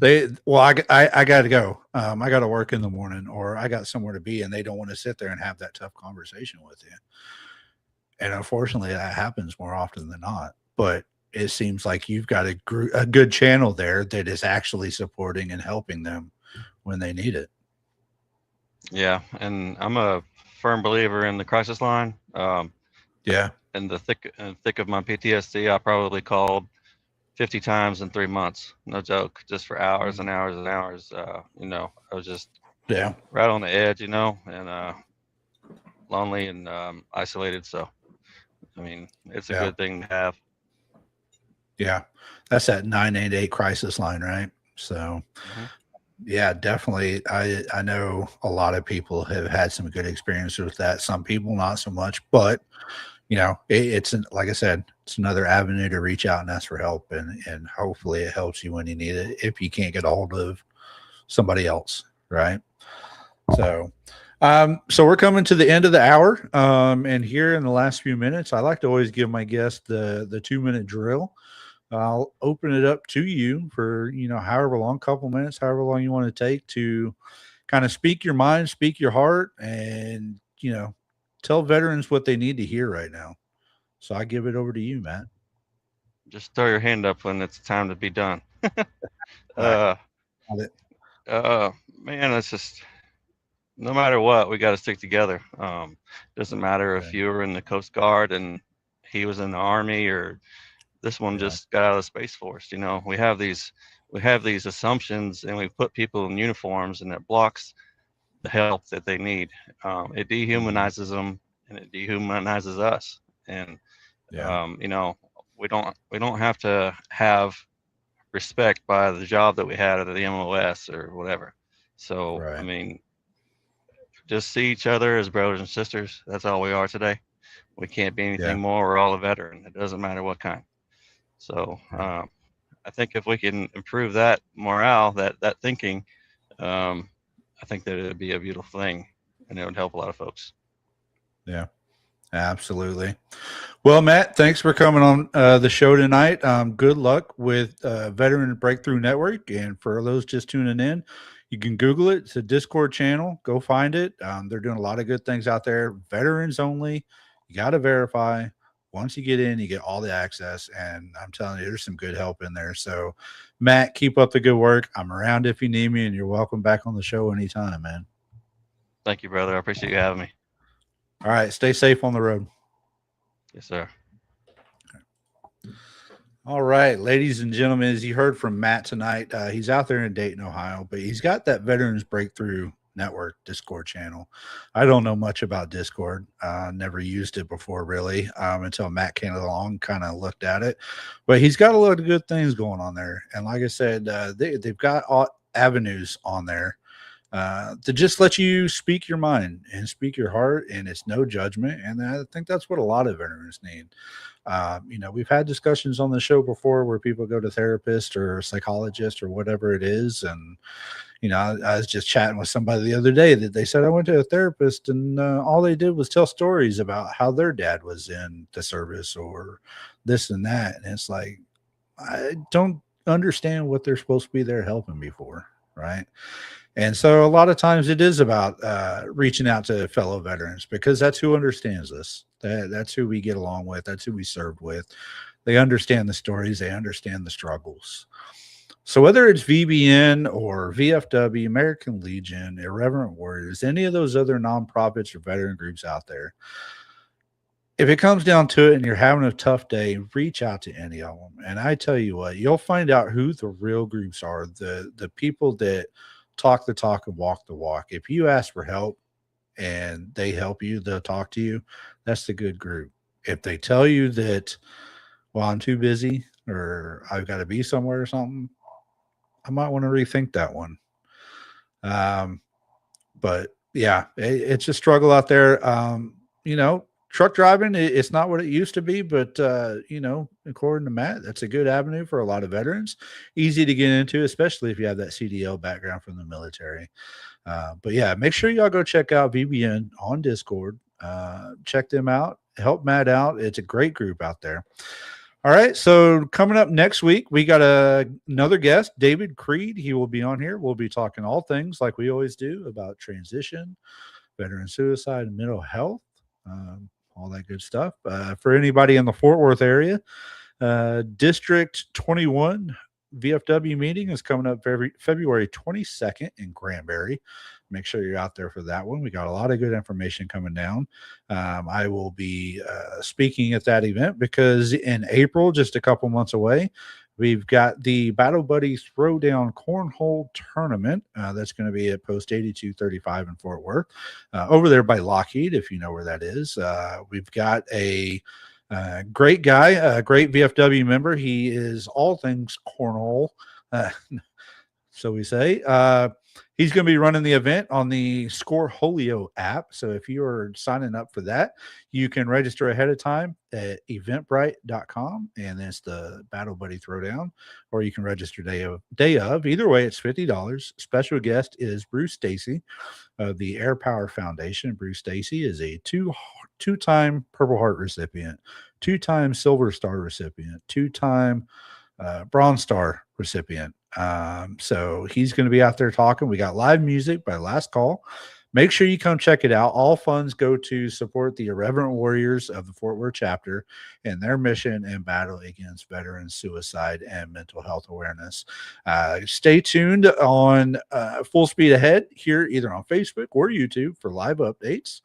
I got to go. I got to work in the morning, or I got somewhere to be, and they don't want to sit there and have that tough conversation with you. And unfortunately, that happens more often than not. But it seems like you've got a good channel there that is actually supporting and helping them when they need it. Yeah, and I'm a firm believer in the crisis line. In the thick of my PTSD, I probably called 50 times in 3 months. No joke, just for hours and hours and hours. I was just right on the edge, and lonely and isolated. So, I mean, it's a good thing to have. Yeah, that's that 988 crisis line, right? So, yeah, definitely. I know a lot of people have had some good experiences with that. Some people not so much, but it's like I said, it's another avenue to reach out and ask for help, and hopefully it helps you when you need it, if you can't get a hold of somebody else, right? So we're coming to the end of the hour, and here in the last few minutes, I like to always give my guests the 2-minute drill. I'll open it up to you for however long, couple minutes, however long you want to take to kind of speak your mind, speak your heart, and tell veterans what they need to hear right now. So I give it over to you, Matt. Just throw your hand up when it's time to be done. Man, it's just, no matter what, we got to stick together. Doesn't matter if you were in the Coast Guard and he was in the Army, or this one just got out of the Space Force. We have these assumptions, and we put people in uniforms, and it blocks the help that they need. It dehumanizes them, and it dehumanizes us. And we don't have to have respect by the job that we had at the MOS or whatever. So I mean, just see each other as brothers and sisters. That's all we are today. We can't be anything more. We're all a veteran. It doesn't matter what kind. So I think if we can improve that morale, that thinking, I think that it would be a beautiful thing, and it would help a lot of folks. Yeah, absolutely. Well, Matt, thanks for coming on the show tonight. Good luck with Veteran Breakthrough Network. And for those just tuning in, you can Google it. It's a Discord channel. Go find it. They're doing a lot of good things out there. Veterans only. You got to verify. Once you get in, you get all the access. And I'm telling you, there's some good help in there. So, Matt, keep up the good work. I'm around if you need me, and you're welcome back on the show anytime, man. Thank you, brother. I appreciate you having me. All right. Stay safe on the road. Yes, sir. All right, ladies and gentlemen, as you heard from Matt tonight, he's out there in Dayton, Ohio, but he's got that Veterans Breakthrough Network Discord channel. I don't know much about Discord. Never used it before, really, until Matt came along, kind of looked at it. But he's got a lot of good things going on there. And like I said, they've got avenues on there to just let you speak your mind and speak your heart, and it's no judgment. And I think that's what a lot of veterans need. We've had discussions on the show before where people go to therapists or psychologists or whatever it is. And, I was just chatting with somebody the other day that they said, I went to a therapist and all they did was tell stories about how their dad was in the service or this and that. And it's like, I don't understand what they're supposed to be there helping me for. Right. And so a lot of times it is about reaching out to fellow veterans, because that's who understands us. That's who we get along with. That's who we served with. They understand the stories. They understand the struggles. So whether it's VBN or VFW, American Legion, Irreverent Warriors, any of those other nonprofits or veteran groups out there, if it comes down to it and you're having a tough day, reach out to any of them. And I tell you what, you'll find out who the real groups are, the people that talk the talk and walk the walk. If you ask for help and they help you, they'll talk to you. That's the good group. If they tell you that, well, I'm too busy or I've got to be somewhere or something, I might want to rethink that one. But yeah, it's a struggle out there. Truck driving, it's not what it used to be, but according to Matt, that's a good avenue for a lot of veterans. Easy to get into, especially if you have that CDL background from the military. But yeah, make sure y'all go check out VBN on Discord. Check them out. Help Matt out. It's a great group out there. All right, so coming up next week, we got another guest, David Creed. He will be on here. We'll be talking all things like we always do about transition, veteran suicide, and mental health, all that good stuff. For anybody in the Fort Worth area, District 21 VFW meeting is coming up February 22nd in Granbury. Make sure you're out there for that one. We got a lot of good information coming down. I will be speaking at that event because in April, just a couple months away, we've got the Battle Buddy Throwdown Cornhole Tournament. That's going to be at Post 8235 in Fort Worth, over there by Lockheed, if you know where that is. We've got a great guy, a great VFW member. He is all things cornhole, so we say. He's going to be running the event on the Scoreholio app. So if you are signing up for that, you can register ahead of time at eventbrite.com, and then it's the Battle Buddy Throwdown, or you can register day of. Either way, it's $50. Special guest is Bruce Stacy of the Air Power Foundation. Bruce Stacy is a two-time Purple Heart recipient, two-time Silver Star recipient, two-time Bronze Star recipient. So he's going to be out there talking. We got live music by Last Call. Make sure you come check it out. All funds go to support the Irreverent Warriors of the Fort Worth chapter and their mission and battle against veteran suicide and mental health awareness. Stay tuned on Full Speed Ahead here, either on Facebook or YouTube for live updates,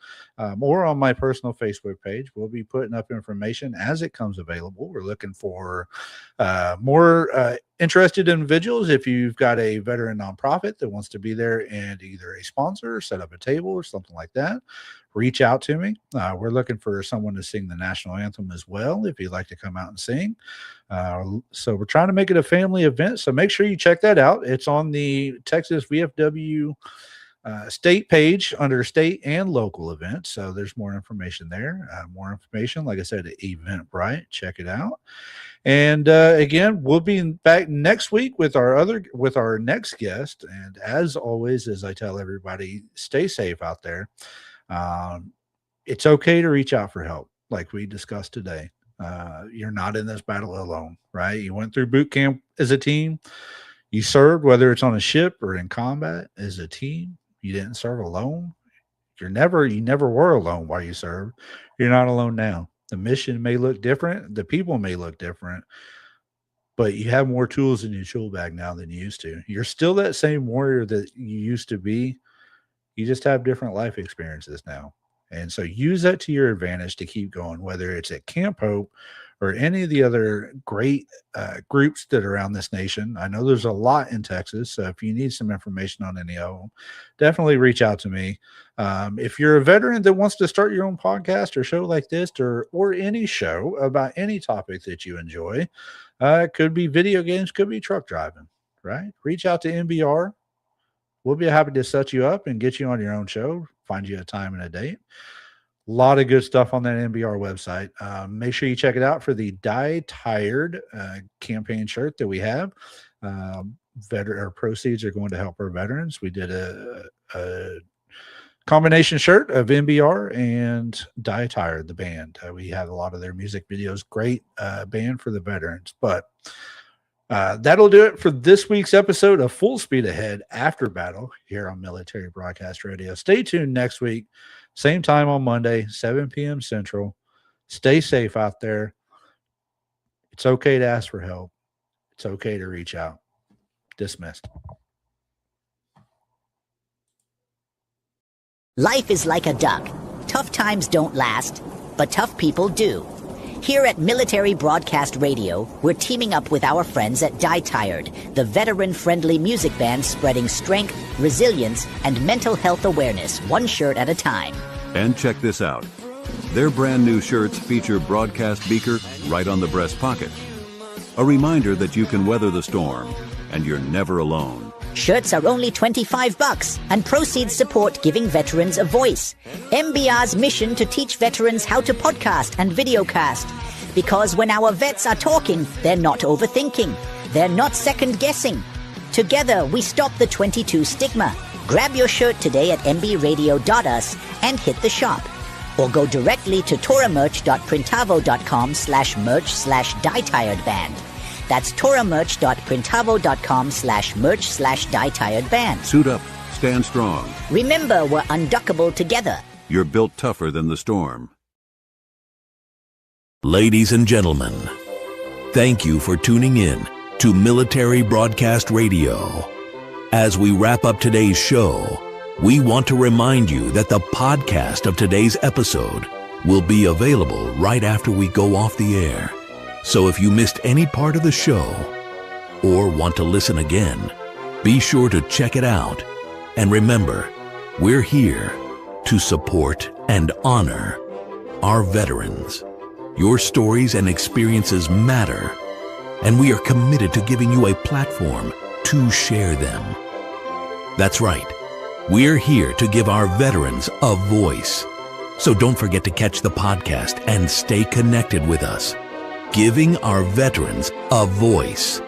or on my personal Facebook page. We'll be putting up information as it comes available. We're looking for more interested individuals. If you've got a veteran nonprofit that wants to be there and either a sponsor, set up a table or something like that, reach out to me. We're looking for someone to sing the national anthem as well, if you'd like to come out and sing. So we're trying to make it a family event. So make sure you check that out. It's on the Texas VFW state page under state and local events. So there's more information there. More information, like I said, at Eventbrite. Check it out. And again, we'll be back next week with our next guest. And as always, as I tell everybody, stay safe out there. It's okay to reach out for help, like we discussed today. You're not in this battle alone, right? You went through boot camp as a team. You served, whether it's on a ship or in combat, as a team. You didn't serve alone. You never were alone while you served. You're not alone now. The mission may look different. The people may look different, but you have more tools in your tool bag now than you used to. You're still that same warrior that you used to be. You just have different life experiences now. And so use that to your advantage to keep going, whether it's at Camp Hope or any of the other great groups that are around this nation. I know there's a lot in Texas, so if you need some information on any of them, definitely reach out to me. If you're a veteran that wants to start your own podcast or show like this, or any show about any topic that you enjoy, it could be video games, could be truck driving, right? Reach out to MBR. We'll be happy to set you up and get you on your own show, find you a time and a date. A lot of good stuff on that NBR website. Make sure you check it out for the Die Tired campaign shirt that we have. Our proceeds are going to help our veterans. We did a combination shirt of NBR and Die Tired, the band. We have a lot of their music videos. Great band for the veterans. But that'll do it for this week's episode of Full Speed Ahead After Battle here on Military Broadcast Radio. Stay tuned next week. Same time on Monday, 7 p.m. Central. Stay safe out there. It's okay to ask for help. It's okay to reach out. Dismissed. Life is like a duck. Tough times don't last, but tough people do. Here at Military Broadcast Radio, we're teaming up with our friends at Die Tired, the veteran-friendly music band spreading strength, resilience, and mental health awareness one shirt at a time. And check this out. Their brand new shirts feature broadcast beaker right on the breast pocket. A reminder that you can weather the storm, and you're never alone. Shirts are only $25, and proceeds support giving veterans a voice. MBR's mission to teach veterans how to podcast and videocast. Because when our vets are talking, they're not overthinking. They're not second-guessing. Together, we stop the 22 stigma. Grab your shirt today at mbradio.us and hit the shop. Or go directly to toramerch.printavo.com/merch/dietiredband. That's toramerch.printavo.com/merch/dietiredband. Suit up, stand strong. Remember, we're unduckable together. You're built tougher than the storm. Ladies and gentlemen, thank you for tuning in to Military Broadcast Radio. As we wrap up today's show, we want to remind you that the podcast of today's episode will be available right after we go off the air. So if you missed any part of the show or want to listen again, be sure to check it out. And remember, we're here to support and honor our veterans. Your stories and experiences matter, and we are committed to giving you a platform to share them. That's right. We're here to give our veterans a voice. So don't forget to catch the podcast and stay connected with us. Giving our veterans a voice.